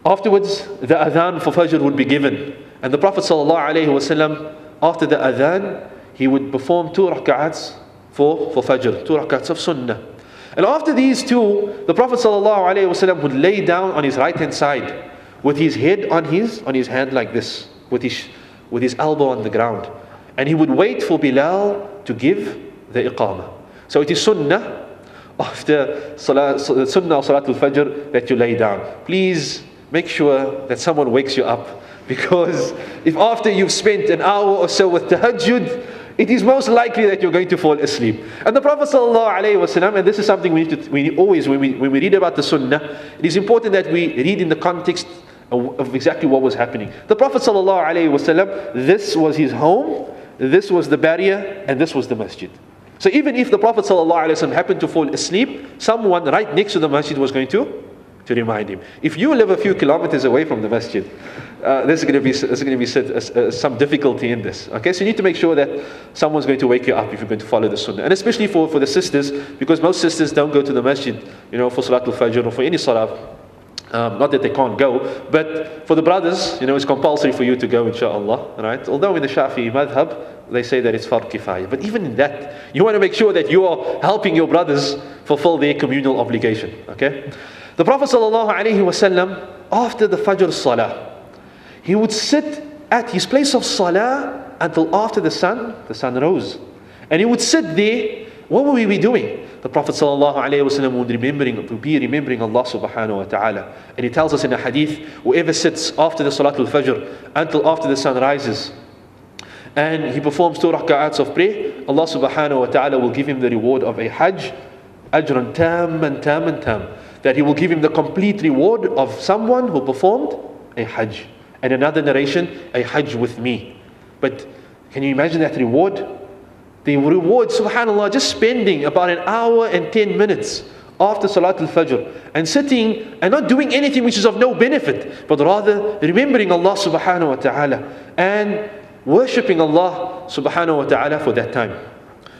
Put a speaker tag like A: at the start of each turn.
A: Afterwards, the adhan for Fajr would be given. And the Prophet ﷺ, after the adhan, he would perform 2 rak'ats for Fajr, 2 rak'ats of Sunnah. And after these 2, the Prophet ﷺ would lay down on his right hand side with his head on his hand like this, with his elbow on the ground. And he would wait for Bilal to give the iqamah. So it is Sunnah, after Sunnah or Salatul Fajr, that you lay down. Please make sure that someone wakes you up, because if after you've spent an hour or so with tahajjud, it is most likely that you're going to fall asleep. And the Prophet ﷺ, and this is something we always, when we read about the Sunnah, it is important that we read in the context of exactly what was happening. The Prophet ﷺ, this was his home, this was the barrier, and this was the masjid. So even if the Prophet ﷺ happened to fall asleep, someone right next to the masjid was going to remind him. If you live a few kilometers away from the masjid, there's going to be some difficulty in this. Okay, so you need to make sure that someone's going to wake you up if you're going to follow the Sunnah, and especially for the sisters, because most sisters don't go to the masjid, for Salatul Fajr or for any salah. Not that they can't go, but for the brothers, it's compulsory for you to go, inshallah, right? Although in the Shafi'i madhab, they say that it's fard kifaya. But even in that, you want to make sure that you are helping your brothers fulfill their communal obligation, okay? The Prophet ﷺ, after the Fajr Salah, he would sit at his place of Salah until after the sun rose. And he would sit there. What will we be doing? The Prophet ﷺ would be remembering Allah subhanahu wa ta'ala. And he tells us in a hadith, whoever sits after the Salatul Fajr until after the sun rises, and he performs 2 rak'ats of prayer, Allah subhanahu wa ta'ala will give him the reward of a hajj, ajran tam. That he will give him the complete reward of someone who performed a hajj. And another narration, a hajj with me. But can you imagine that reward? The reward, subhanAllah, just spending about an hour and 10 minutes after Salatul Fajr and sitting and not doing anything which is of no benefit, but rather remembering Allah subhanahu wa ta'ala and worshipping Allah subhanahu wa ta'ala for that time.